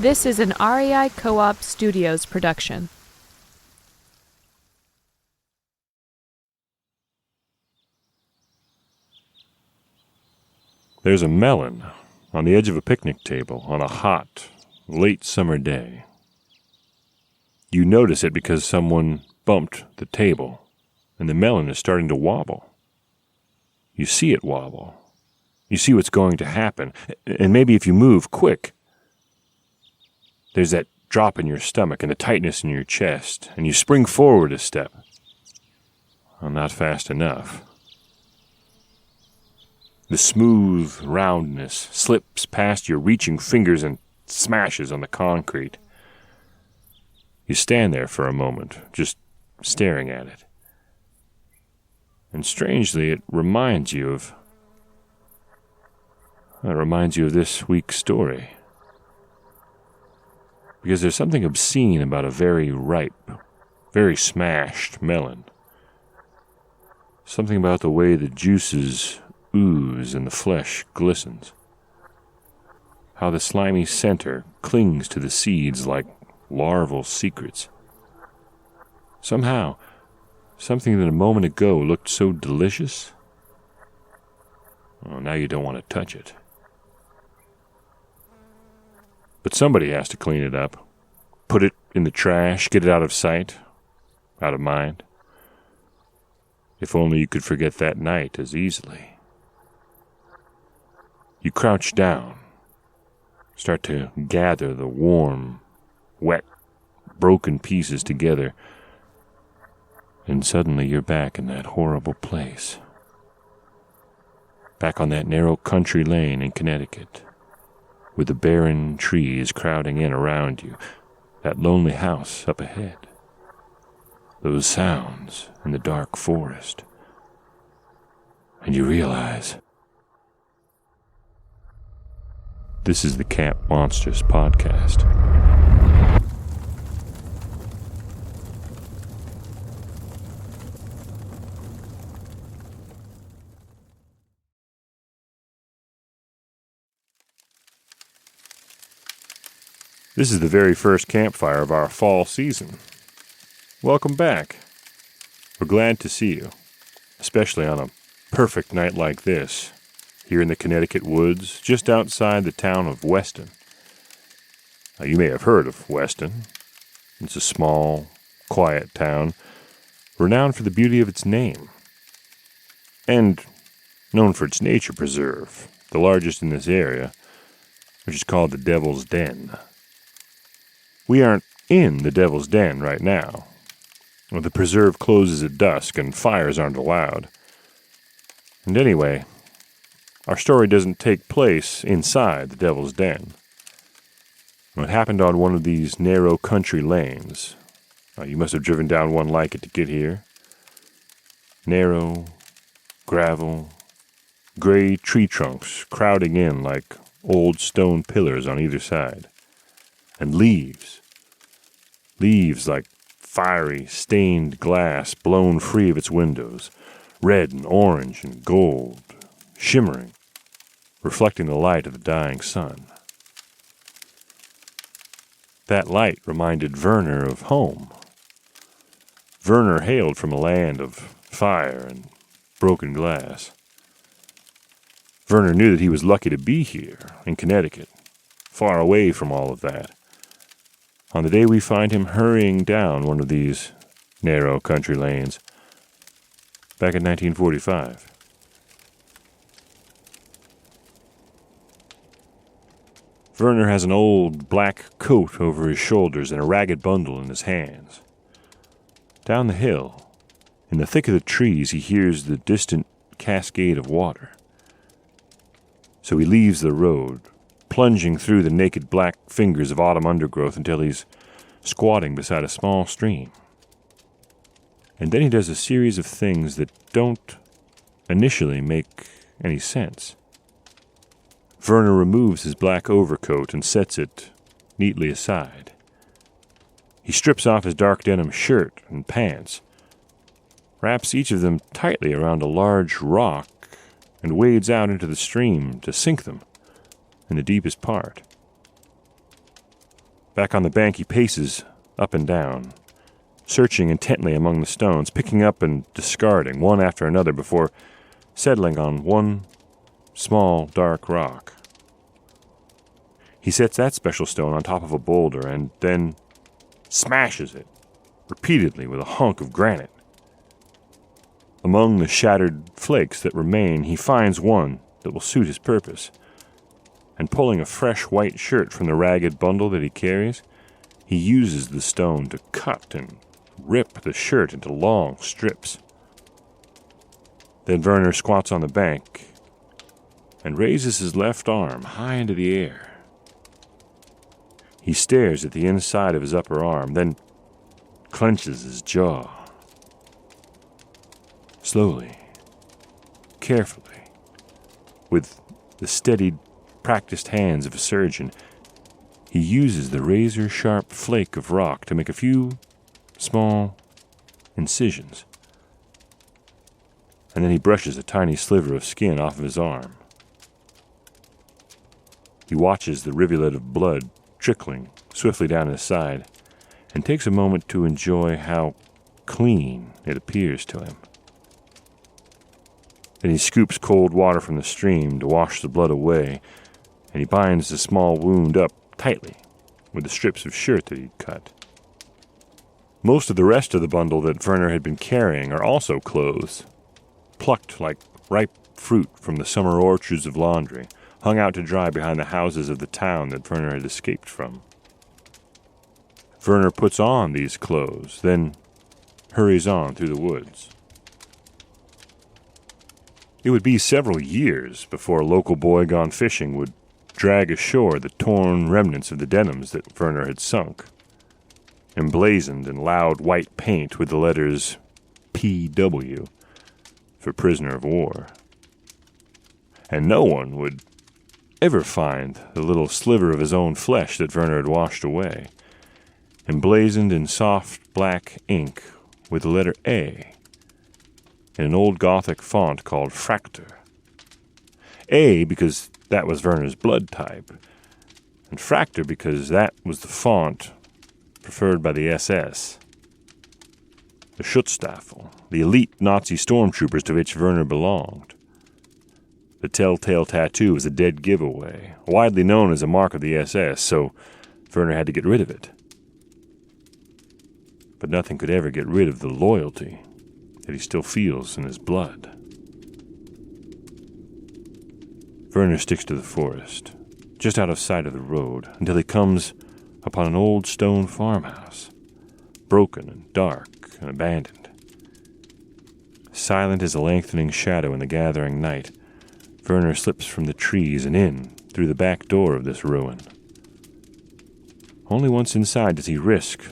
This is an REI Co-op Studios production. There's a melon on the edge of a picnic table on a hot, late summer day. You notice it because someone bumped the table, and the melon is starting to wobble. You see it wobble. You see what's going to happen, and maybe if you move quick, there's that drop in your stomach and the tightness in your chest, and you spring forward a step. Well, not fast enough. The smooth roundness slips past your reaching fingers and smashes on the concrete. You stand there for a moment, just staring at it. And strangely, it reminds you of this week's story. Because there's something obscene about a very ripe, very smashed melon. Something about the way the juices ooze and the flesh glistens. How the slimy center clings to the seeds like larval secrets. Somehow, something that a moment ago looked so delicious, well, now you don't want to touch it. But somebody has to clean it up, put it in the trash, get it out of sight, out of mind. If only you could forget that night as easily. You crouch down, start to gather the warm, wet, broken pieces together, and suddenly you're back in that horrible place. Back on that narrow country lane in Connecticut, with the barren trees crowding in around you, that lonely house up ahead, those sounds in the dark forest. And you realize, this is the Camp Monsters podcast. This is the very first campfire of our fall season. Welcome back. We're glad to see you, especially on a perfect night like this, here in the Connecticut woods, just outside the town of Weston. Now, you may have heard of Weston. It's a small, quiet town, renowned for the beauty of its name, and known for its nature preserve, the largest in this area, which is called the Devil's Den. We aren't in the Devil's Den right now. The preserve closes at dusk and fires aren't allowed. And anyway, our story doesn't take place inside the Devil's Den. It happened on one of these narrow country lanes. You must have driven down one like it to get here. Narrow, gravel, gray tree trunks crowding in like old stone pillars on either side. And leaves like fiery, stained glass blown free of its windows, red and orange and gold, shimmering, reflecting the light of the dying sun. That light reminded Werner of home. Werner hailed from a land of fire and broken glass. Werner knew that he was lucky to be here in Connecticut, far away from all of that, on the day we find him hurrying down one of these narrow country lanes back in 1945. Werner has an old black coat over his shoulders and a ragged bundle in his hands. Down the hill, in the thick of the trees, he hears the distant cascade of water. So he leaves the road, plunging through the naked black fingers of autumn undergrowth until he's squatting beside a small stream. And then he does a series of things that don't initially make any sense. Werner removes his black overcoat and sets it neatly aside. He strips off his dark denim shirt and pants, wraps each of them tightly around a large rock, and wades out into the stream to sink them in the deepest part. Back on the bank, he paces up and down, searching intently among the stones, picking up and discarding one after another before settling on one small, dark rock. He sets that special stone on top of a boulder and then smashes it repeatedly with a hunk of granite. Among the shattered flakes that remain, he finds one that will suit his purpose, and pulling a fresh white shirt from the ragged bundle that he carries, he uses the stone to cut and rip the shirt into long strips. Then Werner squats on the bank and raises his left arm high into the air. He stares at the inside of his upper arm, then clenches his jaw. Slowly, carefully, with the steadied, practiced hands of a surgeon, he uses the razor-sharp flake of rock to make a few small incisions. And then he brushes a tiny sliver of skin off of his arm. He watches the rivulet of blood trickling swiftly down his side and takes a moment to enjoy how clean it appears to him. Then he scoops cold water from the stream to wash the blood away, and he binds the small wound up tightly with the strips of shirt that he'd cut. Most of the rest of the bundle that Werner had been carrying are also clothes, plucked like ripe fruit from the summer orchards of laundry, hung out to dry behind the houses of the town that Werner had escaped from. Werner puts on these clothes, then hurries on through the woods. It would be several years before a local boy gone fishing would drag ashore the torn remnants of the denims that Werner had sunk, emblazoned in loud white paint with the letters P.W. for prisoner of war. And no one would ever find the little sliver of his own flesh that Werner had washed away, emblazoned in soft black ink with the letter A in an old Gothic font called Fractor. A because that was Werner's blood type, and Fractor because that was the font preferred by the SS. The Schutzstaffel, the elite Nazi stormtroopers to which Werner belonged. The telltale tattoo was a dead giveaway, widely known as a mark of the SS, so Werner had to get rid of it. But nothing could ever get rid of the loyalty that he still feels in his blood. Werner sticks to the forest, just out of sight of the road, until he comes upon an old stone farmhouse, broken and dark and abandoned. Silent as a lengthening shadow in the gathering night, Werner slips from the trees and in through the back door of this ruin. Only once inside does he risk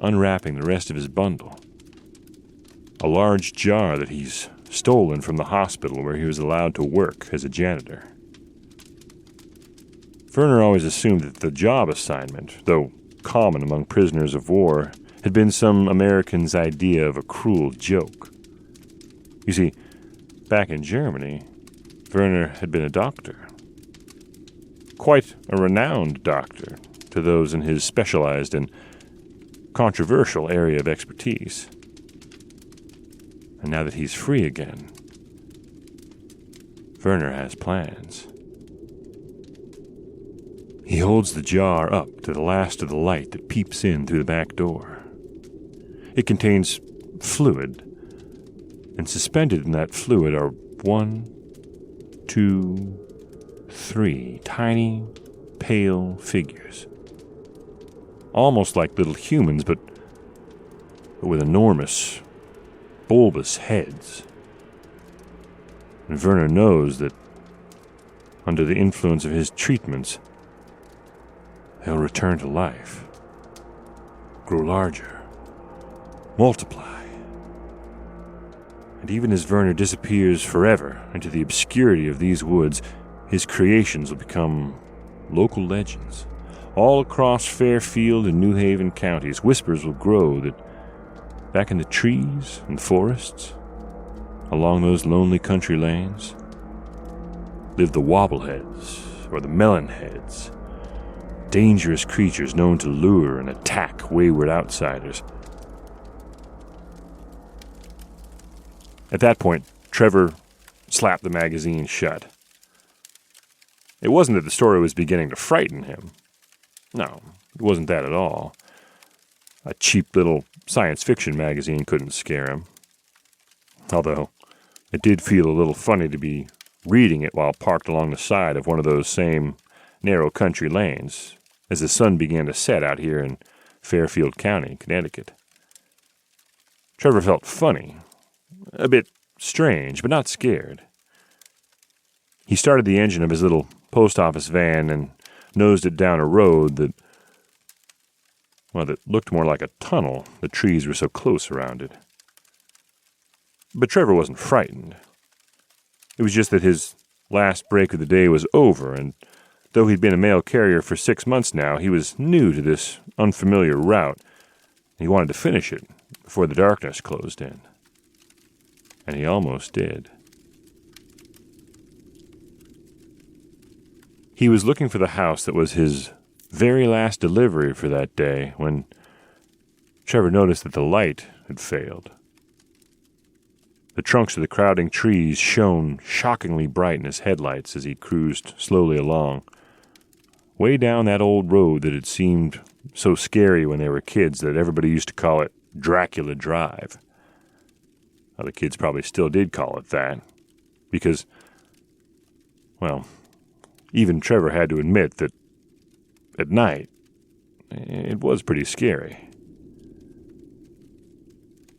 unwrapping the rest of his bundle. A large jar that he's stolen from the hospital where he was allowed to work as a janitor. Werner always assumed that the job assignment, though common among prisoners of war, had been some American's idea of a cruel joke. You see, back in Germany, Werner had been a doctor. Quite a renowned doctor to those in his specialized and controversial area of expertise. And now that he's free again, Werner has plans. He holds the jar up to the last of the light that peeps in through the back door. It contains fluid, and suspended in that fluid are 1, 2, 3 tiny, pale figures. Almost like little humans, but with enormous, bulbous heads. And Werner knows that under the influence of his treatments, they'll return to life, grow larger, multiply. And even as Werner disappears forever into the obscurity of these woods, his creations will become local legends. All across Fairfield and New Haven counties, whispers will grow that back in the trees and forests, along those lonely country lanes, lived the Wobbleheads or the Melon Heads, dangerous creatures known to lure and attack wayward outsiders. At that point, Trevor slapped the magazine shut. It wasn't that the story was beginning to frighten him. No, it wasn't that at all. A cheap little science fiction magazine couldn't scare him. Although, it did feel a little funny to be reading it while parked along the side of one of those same narrow country lanes as the sun began to set out here in Fairfield County, Connecticut. Trevor felt funny, a bit strange, but not scared. He started the engine of his little post office van and nosed it down a road that looked more like a tunnel. The trees were so close around it. But Trevor wasn't frightened. It was just that his last break of the day was over, and though he'd been a mail carrier for 6 months now, he was new to this unfamiliar route. He wanted to finish it before the darkness closed in. And he almost did. He was looking for the house that was his very last delivery for that day when Trevor noticed that the light had failed. The trunks of the crowding trees shone shockingly bright in his headlights as he cruised slowly along, way down that old road that had seemed so scary when they were kids that everybody used to call it Dracula Drive. Well, the kids probably still did call it that, because, well, even Trevor had to admit that at night, it was pretty scary.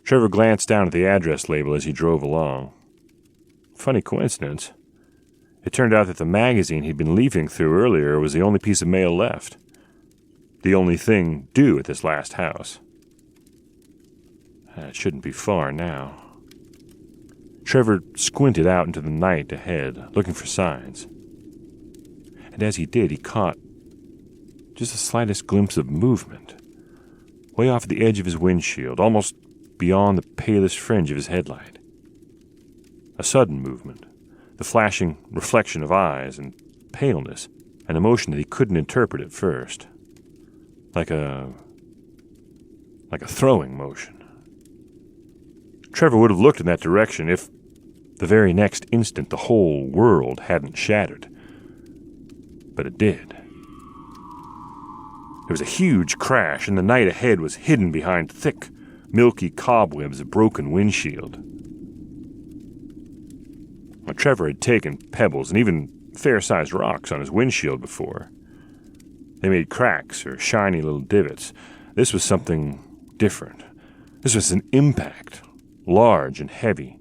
Trevor glanced down at the address label as he drove along. Funny coincidence. It turned out that the magazine he'd been leafing through earlier was the only piece of mail left. The only thing due at this last house. It shouldn't be far now. Trevor squinted out into the night ahead, looking for signs. And as he did, he caught just the slightest glimpse of movement, way off the edge of his windshield, almost beyond the palest fringe of his headlight. A sudden movement, the flashing reflection of eyes and paleness, an emotion that he couldn't interpret at first, like a throwing motion. Trevor would have looked in that direction if the very next instant the whole world hadn't shattered. But it did. There was a huge crash, and the night ahead was hidden behind thick, milky cobwebs of broken windshield. Well, Trevor had taken pebbles and even fair-sized rocks on his windshield before. They made cracks or shiny little divots. This was something different. This was an impact, large and heavy.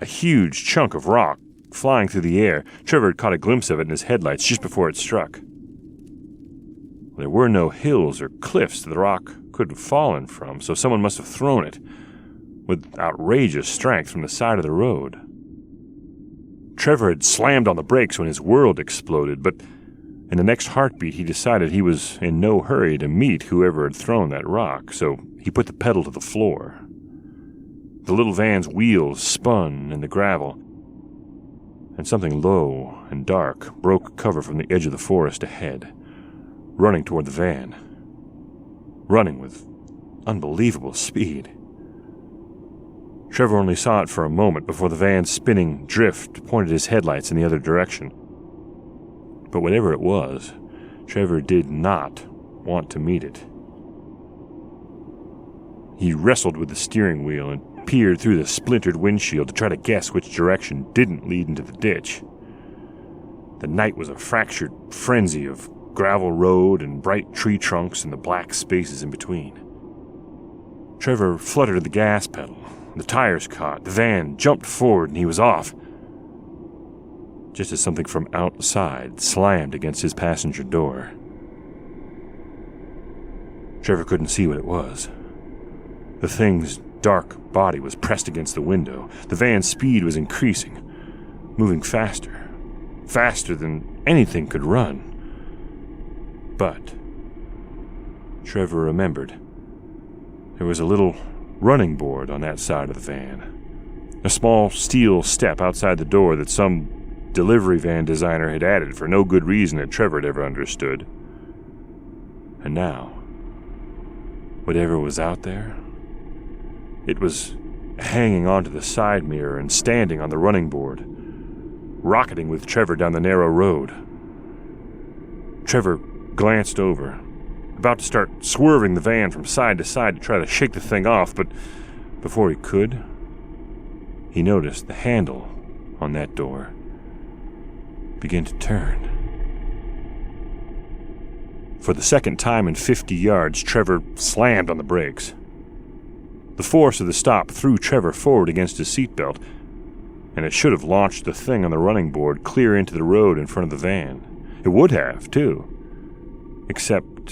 A huge chunk of rock flying through the air. Trevor had caught a glimpse of it in his headlights just before it struck. There were no hills or cliffs the rock could have fallen from, so someone must have thrown it with outrageous strength from the side of the road. Trevor had slammed on the brakes when his world exploded, but in the next heartbeat he decided he was in no hurry to meet whoever had thrown that rock, so he put the pedal to the floor. The little van's wheels spun in the gravel, and something low and dark broke cover from the edge of the forest ahead, running toward the van. Running with unbelievable speed. Trevor only saw it for a moment before the van's spinning drift pointed his headlights in the other direction. But whatever it was, Trevor did not want to meet it. He wrestled with the steering wheel and peered through the splintered windshield to try to guess which direction didn't lead into the ditch. The night was a fractured frenzy of gravel road and bright tree trunks and the black spaces in between. Trevor fluttered at the gas pedal. The tires caught. The van jumped forward and he was off, just as something from outside slammed against his passenger door. Trevor couldn't see what it was. The thing's dark body was pressed against the window. The van's speed was increasing, moving faster, faster than anything could run. But Trevor remembered there was a little running board on that side of the van. A small steel step outside the door that some delivery van designer had added for no good reason that Trevor had ever understood. And now, whatever was out there, it was hanging onto the side mirror and standing on the running board, rocketing with Trevor down the narrow road. Trevor glanced over, about to start swerving the van from side to side to try to shake the thing off, but before he could, he noticed the handle on that door begin to turn. For the second time in 50 yards, Trevor slammed on the brakes. The force of the stop threw Trevor forward against his seatbelt, and it should have launched the thing on the running board clear into the road in front of the van. It would have, too. Except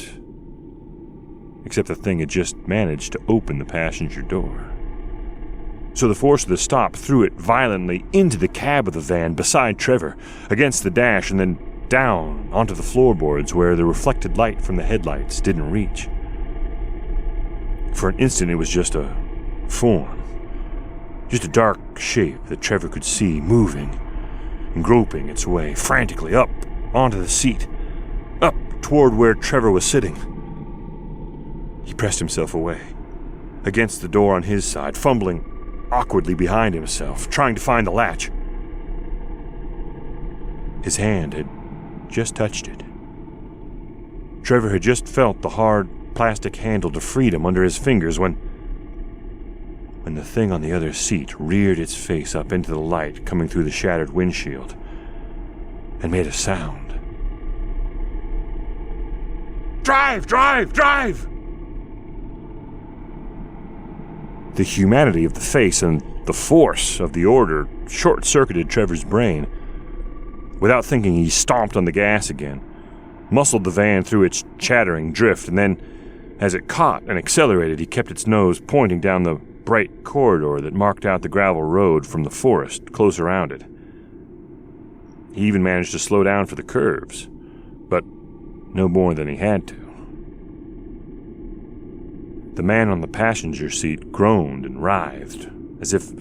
the thing had just managed to open the passenger door. So the force of the stop threw it violently into the cab of the van beside Trevor, against the dash, and then down onto the floorboards where the reflected light from the headlights didn't reach. For an instant it was just a form, just a dark shape that Trevor could see moving and groping its way frantically up onto the seat, up toward where Trevor was sitting. He pressed himself away, against the door on his side, fumbling awkwardly behind himself, trying to find the latch. His hand had just touched it. Trevor had just felt the hard plastic handle to freedom under his fingers when the thing on the other seat reared its face up into the light coming through the shattered windshield and made a sound. Drive! Drive! Drive! The humanity of the face and the force of the order short-circuited Trevor's brain. Without thinking, he stomped on the gas again, muscled the van through its chattering drift, and then, as it caught and accelerated, he kept its nose pointing down the bright corridor that marked out the gravel road from the forest close around it. He even managed to slow down for the curves, but no more than he had to. The man on the passenger seat groaned and writhed, as if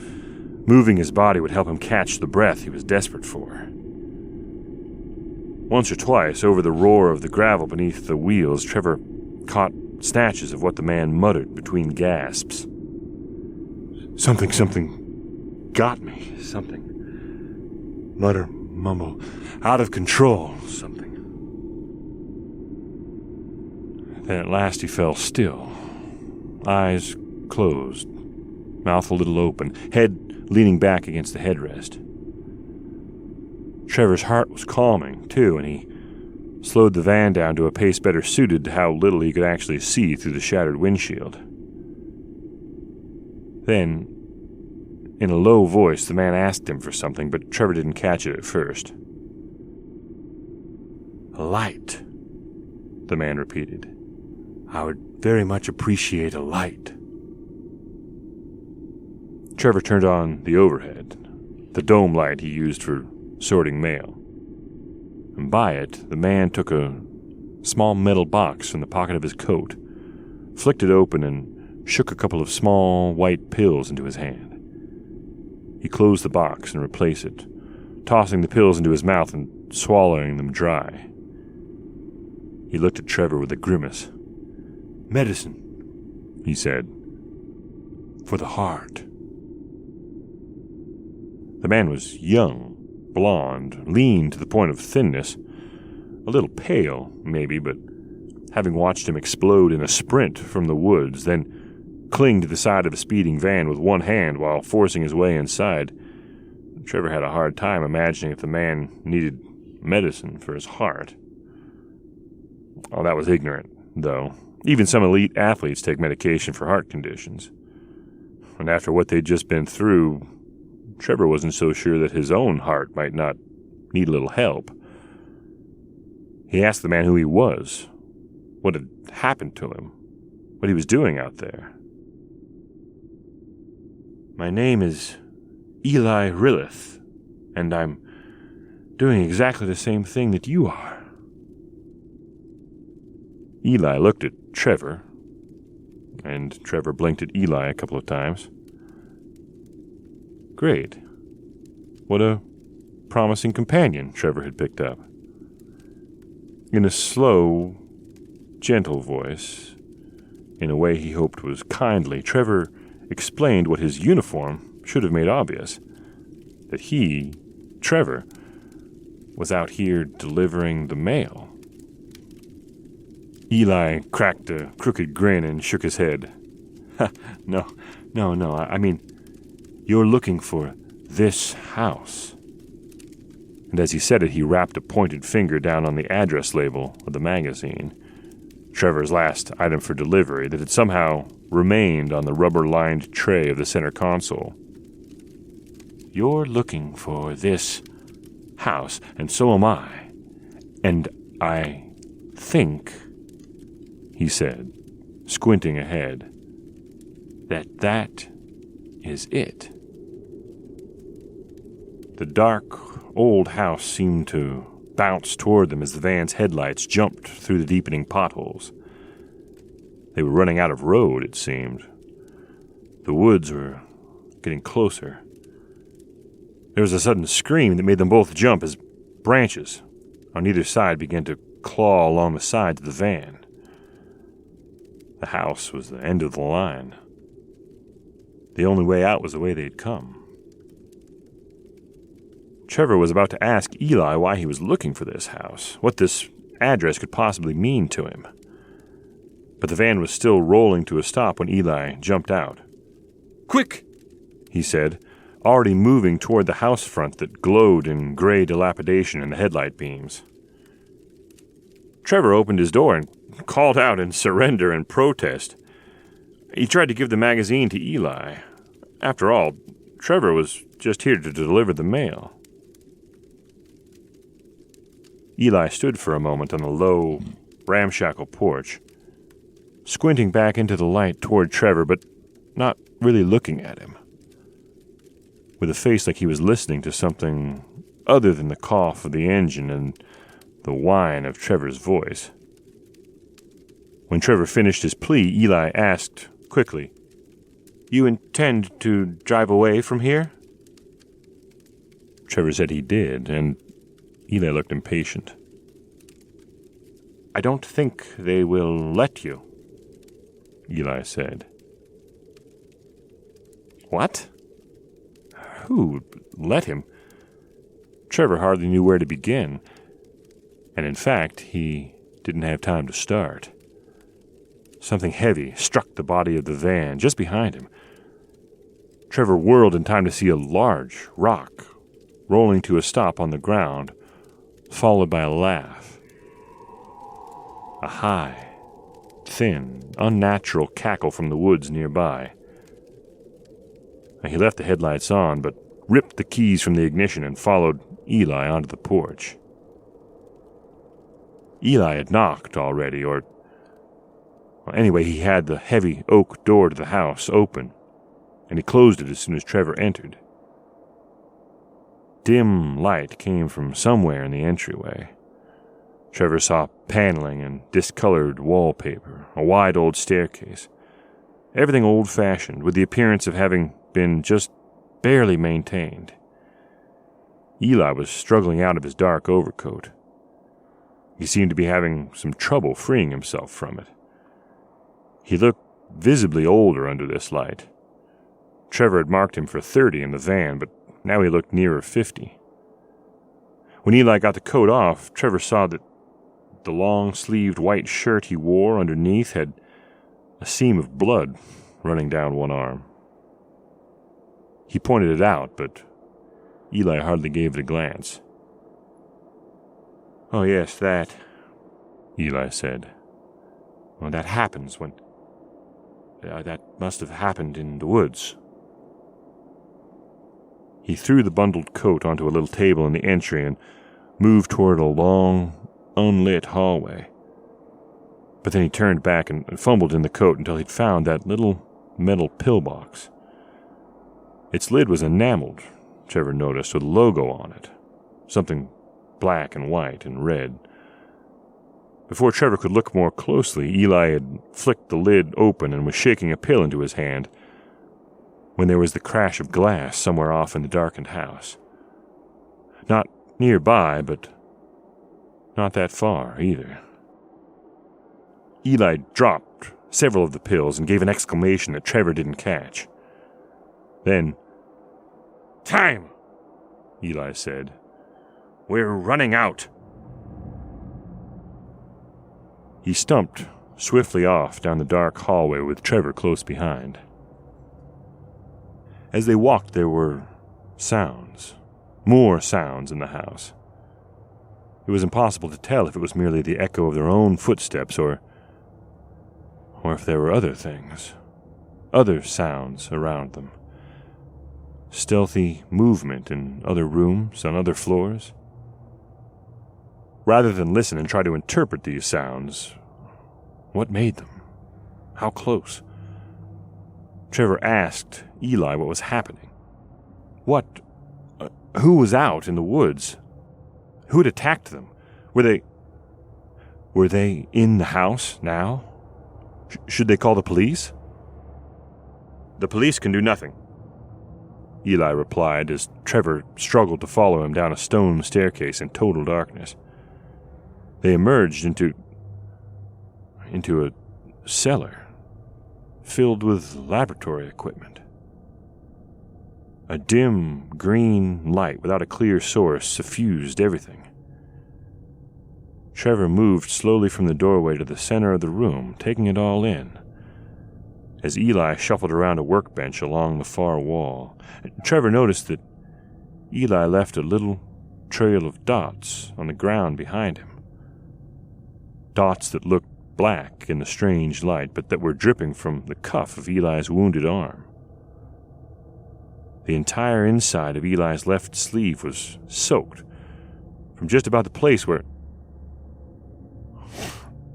moving his body would help him catch the breath he was desperate for. Once or twice, over the roar of the gravel beneath the wheels, Trevor caught snatches of what the man muttered between gasps. Something got me. Something. Mutter, mumble, out of control, something. Then at last he fell still. Eyes closed, mouth a little open, head leaning back against the headrest. Trevor's heart was calming, too, and he slowed the van down to a pace better suited to how little he could actually see through the shattered windshield. Then, in a low voice, the man asked him for something, but Trevor didn't catch it at first. A light, the man repeated. I would very much appreciate a light. Trevor turned on the overhead, the dome light he used for sorting mail. And by it, the man took a small metal box from the pocket of his coat, flicked it open, and shook a couple of small white pills into his hand. He closed the box and replaced it, tossing the pills into his mouth and swallowing them dry. He looked at Trevor with a grimace. Medicine, he said, for the heart. The man was young, blond, lean to the point of thinness, a little pale, maybe, but having watched him explode in a sprint from the woods, then cling to the side of a speeding van with one hand while forcing his way inside, Trevor had a hard time imagining if the man needed medicine for his heart. Oh, that was ignorant, though. Even some elite athletes take medication for heart conditions. And after what they'd just been through, Trevor wasn't so sure that his own heart might not need a little help. He asked the man who he was, what had happened to him, what he was doing out there. My name is Eli Rillith, and I'm doing exactly the same thing that you are. Eli looked at Trevor, and Trevor blinked at Eli a couple of times. Great. What a promising companion Trevor had picked up. In a slow, gentle voice, in a way he hoped was kindly, Trevor explained what his uniform should have made obvious. That he, Trevor, was out here delivering the mail. Eli cracked a crooked grin and shook his head. No, I mean, you're looking for this house. And as he said it, he rapped a pointed finger down on the address label of the magazine, Trevor's last item for delivery that had somehow remained on the rubber-lined tray of the center console. You're looking for this house, and so am I. And I think, he said, squinting ahead, that is it. The dark, old house seemed to bounce toward them as the van's headlights jumped through the deepening potholes. They were running out of road, it seemed. The woods were getting closer. There was a sudden scream that made them both jump as branches on either side began to claw along the sides of the van. The house was the end of the line. The only way out was the way they'd come. Trevor was about to ask Eli why he was looking for this house, what this address could possibly mean to him. But the van was still rolling to a stop when Eli jumped out. "Quick!" he said, already moving toward the house front that glowed in gray dilapidation in the headlight beams. Trevor opened his door and called out in surrender and protest. He tried to give the magazine to Eli. After all, Trevor was just here to deliver the mail. Eli stood for a moment on the low, ramshackle porch, squinting back into the light toward Trevor, but not really looking at him, with a face like he was listening to something other than the cough of the engine and the whine of Trevor's voice. When Trevor finished his plea, Eli asked quickly, "You intend to drive away from here?" Trevor said he did, and Eli looked impatient. "I don't think they will let you," Eli said. What? Who would let him? Trevor hardly knew where to begin, and in fact, he didn't have time to start. Something heavy struck the body of the van just behind him. Trevor whirled in time to see a large rock rolling to a stop on the ground, followed by a laugh. A high, thin, unnatural cackle from the woods nearby. He left the headlights on, but ripped the keys from the ignition and followed Eli onto the porch. Eli had knocked already, anyway, he had the heavy oak door to the house open, and he closed it as soon as Trevor entered. Dim light came from somewhere in the entryway. Trevor saw paneling and discolored wallpaper, a wide old staircase. Everything old-fashioned, with the appearance of having been just barely maintained. Eli was struggling out of his dark overcoat. He seemed to be having some trouble freeing himself from it. He looked visibly older under this light. Trevor had marked him for 30 in the van, but now he looked nearer 50. When Eli got the coat off, Trevor saw that the long-sleeved white shirt he wore underneath had a seam of blood running down one arm. He pointed it out, but Eli hardly gave it a glance. "Oh, yes, that," Eli said. "Well, that happens when... that must have happened in the woods." He threw the bundled coat onto a little table in the entry and moved toward a long, unlit hallway. But then he turned back and fumbled in the coat until he'd found that little metal pillbox. Its lid was enameled, Trevor noticed, with a logo on it, something black and white and red. Before Trevor could look more closely, Eli had flicked the lid open and was shaking a pill into his hand when there was the crash of glass somewhere off in the darkened house. Not nearby, but not that far either. Eli dropped several of the pills and gave an exclamation that Trevor didn't catch. Then, "Time," Eli said. "We're running out." He stumped swiftly off down the dark hallway with Trevor close behind. As they walked, there were sounds, more sounds in the house. It was impossible to tell if it was merely the echo of their own footsteps or if there were other things, other sounds around them. Stealthy movement in other rooms, on other floors. Rather than listen and try to interpret these sounds, what made them? How close? Trevor asked Eli what was happening. Who was out in the woods? Who had attacked them? Were they in the house now? Should they call the police? "The police can do nothing," Eli replied as Trevor struggled to follow him down a stone staircase in total darkness. They emerged into a cellar filled with laboratory equipment. A dim green light without a clear source suffused everything. Trevor moved slowly from the doorway to the center of the room, taking it all in. As Eli shuffled around a workbench along the far wall, Trevor noticed that Eli left a little trail of dots on the ground behind him. Dots that looked black in the strange light, but that were dripping from the cuff of Eli's wounded arm. The entire inside of Eli's left sleeve was soaked, from just about the place where...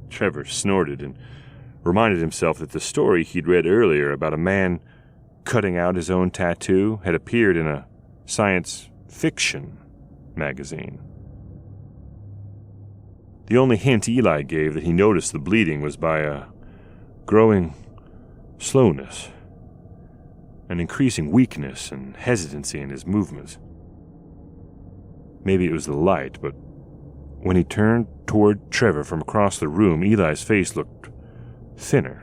Trevor snorted and reminded himself that the story he'd read earlier about a man cutting out his own tattoo had appeared in a science fiction magazine. The only hint Eli gave that he noticed the bleeding was by a growing slowness, an increasing weakness and hesitancy in his movements. Maybe it was the light, but when he turned toward Trevor from across the room, Eli's face looked thinner.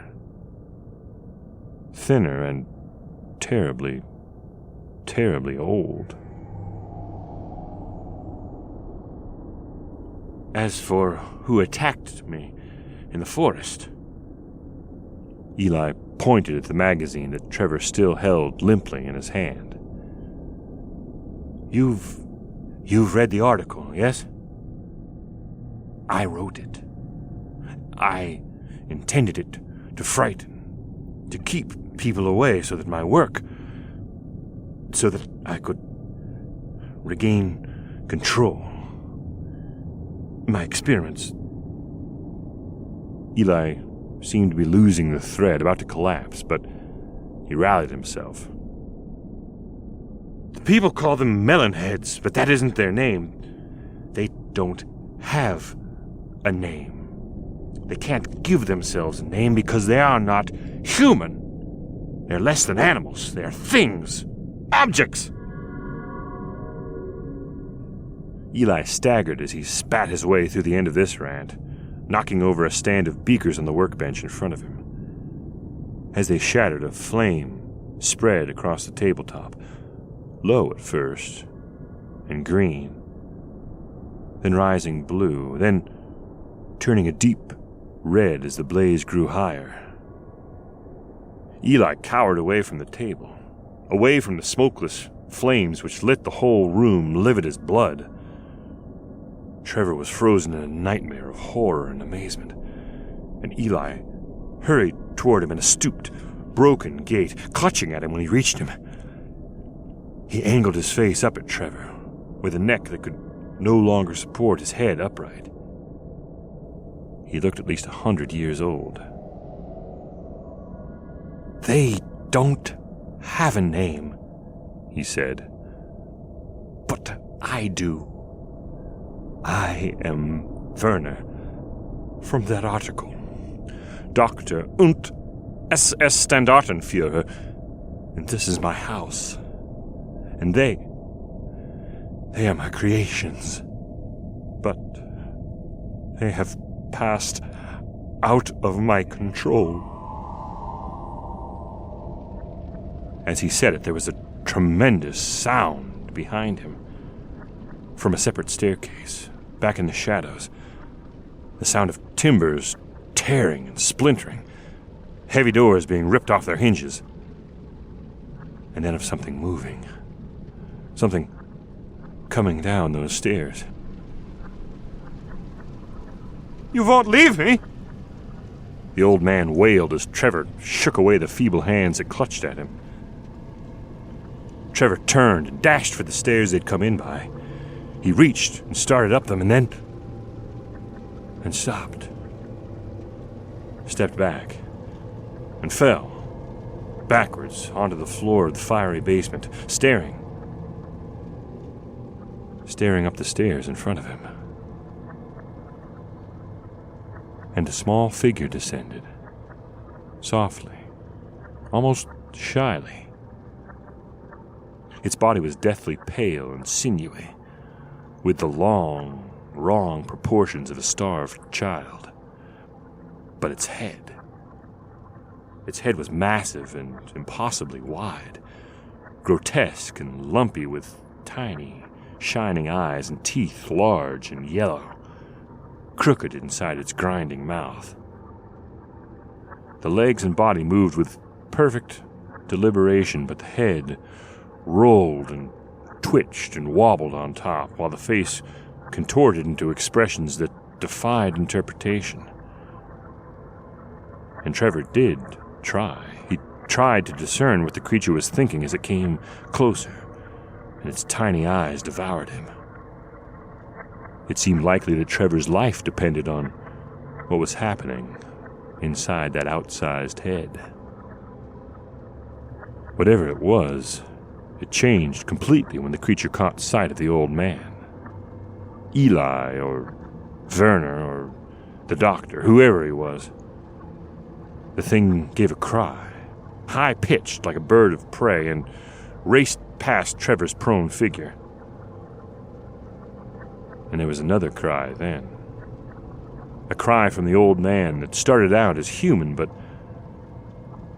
Thinner and terribly, terribly old. "As for who attacked me in the forest," Eli pointed at the magazine that Trevor still held limply in his hand. You've read the article, yes? I wrote it. I intended it to frighten, to keep people away so that I could regain control. My experiments. Eli seemed to be losing the thread, about to collapse, but he rallied himself. The people call them Melon Heads, but that isn't their name. They don't have a name. They can't give themselves a name because they are not human. They're less than animals. They're things. Objects. Eli staggered as he spat his way through the end of this rant, knocking over a stand of beakers on the workbench in front of him. As they shattered, a flame spread across the tabletop, low at first, and green, then rising blue, then turning a deep red as the blaze grew higher. Eli cowered away from the table, away from the smokeless flames which lit the whole room livid as blood. Trevor was frozen in a nightmare of horror and amazement, and Eli hurried toward him in a stooped, broken gait, clutching at him when he reached him. He angled his face up at Trevor, with a neck that could no longer support his head upright. He looked at least 100 years old. They don't have a name, he said. But I do. I am Werner, from that article. Doctor und SS Standartenführer, and this is my house. And they are my creations. But they have passed out of my control. As he said it, there was a tremendous sound behind him. From a separate staircase, back in the shadows, the sound of timbers tearing and splintering, heavy doors being ripped off their hinges, and then of something moving, something coming down those stairs. "You won't leave me?" The old man wailed as Trevor shook away the feeble hands that clutched at him. Trevor turned and dashed for the stairs they'd come in by. He reached and started up them and stopped. Stepped back and fell backwards onto the floor of the fiery basement, staring up the stairs in front of him. And a small figure descended, softly, almost shyly. Its body was deathly pale and sinewy, with the long, wrong proportions of a starved child. But its head was massive and impossibly wide, grotesque and lumpy, with tiny, shining eyes and teeth large and yellow, crooked inside its grinding mouth. The legs and body moved with perfect deliberation, but the head rolled and twitched and wobbled on top, while the face contorted into expressions that defied interpretation. And Trevor did try. He tried to discern what the creature was thinking as it came closer, and its tiny eyes devoured him. It seemed likely that Trevor's life depended on what was happening inside that outsized head. Whatever it was, it changed completely when the creature caught sight of the old man. Eli, or Werner, or the doctor, whoever he was. The thing gave a cry, high-pitched like a bird of prey, and raced past Trevor's prone figure. And there was another cry then. A cry from the old man that started out as human, but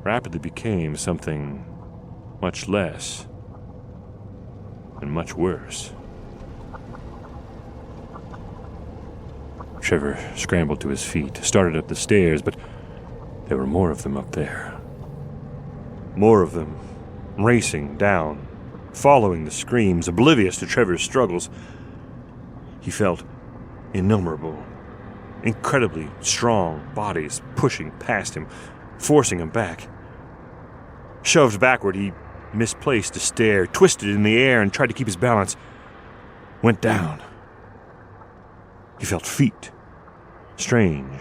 rapidly became something much less and much worse. Trevor scrambled to his feet, started up the stairs, but there were more of them up there. More of them, racing down, following the screams, oblivious to Trevor's struggles. He felt innumerable, incredibly strong bodies pushing past him, forcing him back. Shoved backward, he misplaced a stair, twisted in the air and tried to keep his balance. Went down. He felt feet. Strange,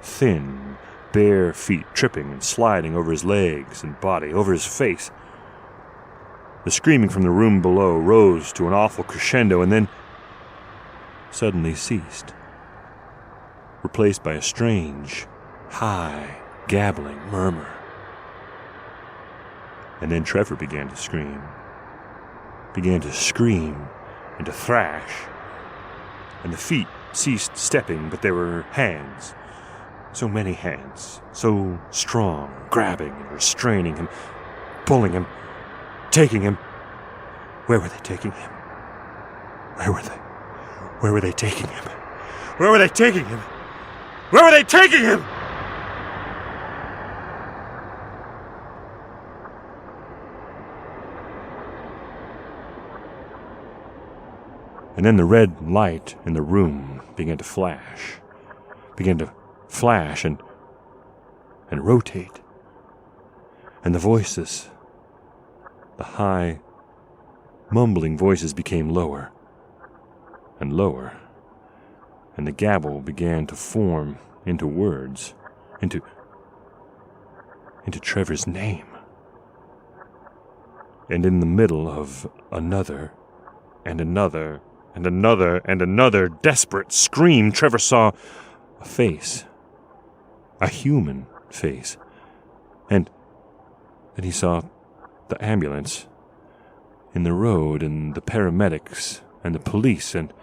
thin, bare feet tripping and sliding over his legs and body, over his face. The screaming from the room below rose to an awful crescendo and then suddenly ceased, replaced by a strange, high, gabbling murmur. And then Trevor began to scream and to thrash, and the feet ceased stepping, but there were hands, so many hands, so strong, grabbing and restraining him, pulling him, taking him. Where were they taking him? Where were they? Where were they taking him? Where were they taking him? Where were they taking him? And then the red light in the room began to flash and rotate. And the voices, the high, mumbling voices became lower and lower, and the gabble began to form into words, into Trevor's name. And in the middle of another and another and another and another desperate scream, Trevor saw a face, a human face, and then he saw the ambulance in the road and the paramedics and the police and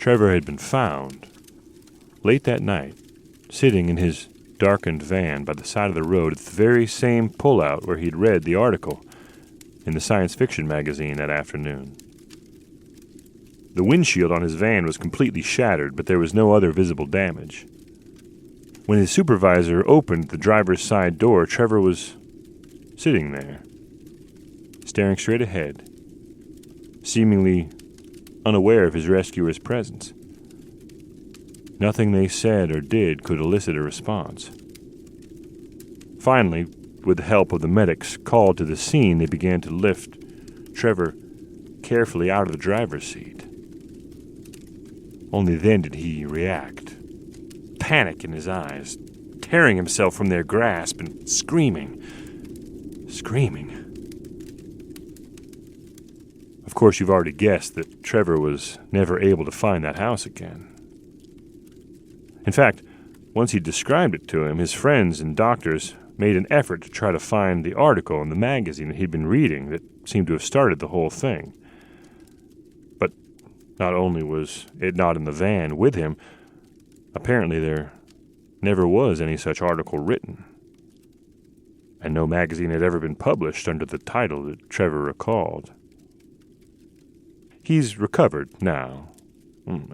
Trevor had been found late that night, sitting in his darkened van by the side of the road at the very same pullout where he'd read the article in the science fiction magazine that afternoon. The windshield on his van was completely shattered, but there was no other visible damage. When his supervisor opened the driver's side door, Trevor was sitting there, staring straight ahead, seemingly unaware of his rescuer's presence. Nothing they said or did could elicit a response. Finally, with the help of the medics called to the scene, they began to lift Trevor carefully out of the driver's seat. Only then did he react, panic in his eyes, tearing himself from their grasp and screaming. Of course, you've already guessed that Trevor was never able to find that house again. In fact, once he described it to him, his friends and doctors made an effort to try to find the article in the magazine that he'd been reading that seemed to have started the whole thing. But not only was it not in the van with him, apparently there never was any such article written. And no magazine had ever been published under the title that Trevor recalled. He's recovered now,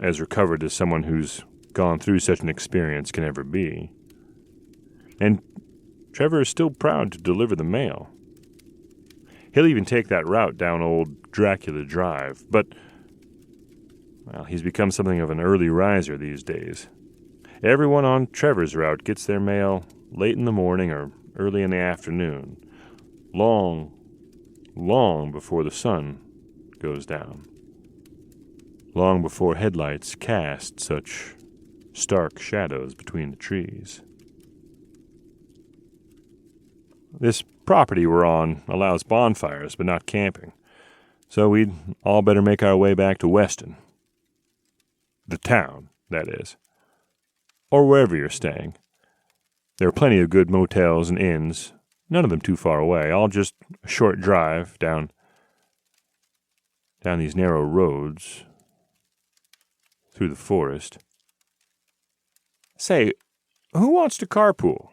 as recovered as someone who's gone through such an experience can ever be. And Trevor is still proud to deliver the mail. He'll even take that route down old Dracula Drive, but, well, he's become something of an early riser these days. Everyone on Trevor's route gets their mail late in the morning or early in the afternoon, long before the sun goes down, long before headlights cast such stark shadows between the trees. This property we're on allows bonfires, but not camping, so we'd all better make our way back to Weston. The town, that is. Or wherever you're staying. There are plenty of good motels and inns, none of them too far away, all just a short drive down these narrow roads through the forest. Say, who wants to carpool?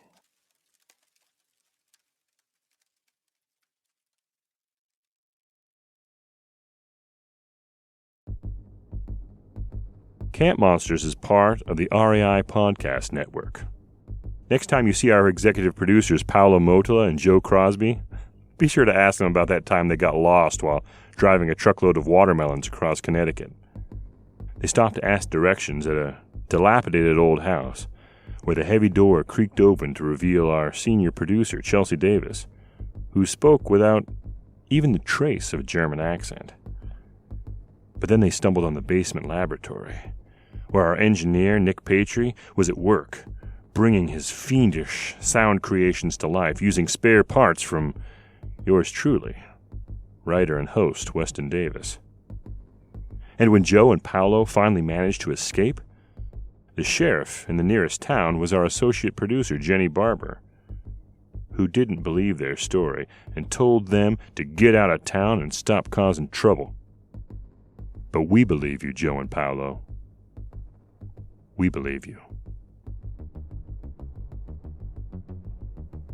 Camp Monsters is part of the REI Podcast Network. Next time you see our executive producers Paolo Motola and Joe Crosby, be sure to ask them about that time they got lost while driving a truckload of watermelons across Connecticut. They stopped to ask directions at a dilapidated old house, where the heavy door creaked open to reveal our senior producer, Chelsea Davis, who spoke without even the trace of a German accent. But then they stumbled on the basement laboratory, where our engineer, Nick Patry, was at work, bringing his fiendish sound creations to life using spare parts from yours truly, writer and host Weston Davis. And when Joe and Paolo finally managed to escape, the sheriff in the nearest town was our associate producer, Jenny Barber, who didn't believe their story and told them to get out of town and stop causing trouble. But we believe you, Joe and Paolo. We believe you.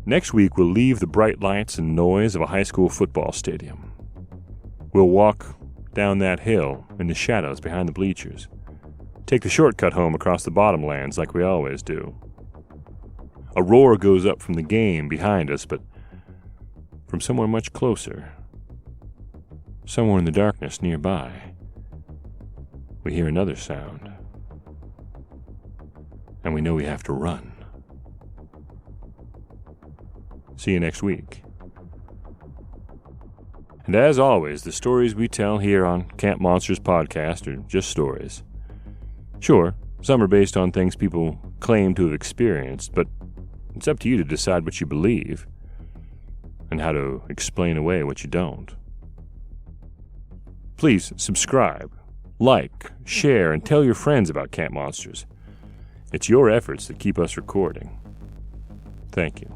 Next week, we'll leave the bright lights and noise of a high school football stadium. We'll walk down that hill in the shadows behind the bleachers. Take the shortcut home across the bottomlands like we always do. A roar goes up from the game behind us, but from somewhere much closer, somewhere in the darkness nearby, we hear another sound. And we know we have to run. See you next week. And as always, the stories we tell here on Camp Monsters Podcast are just stories. Sure, some are based on things people claim to have experienced, but it's up to you to decide what you believe and how to explain away what you don't. Please subscribe, like, share, and tell your friends about Camp Monsters. It's your efforts that keep us recording. Thank you.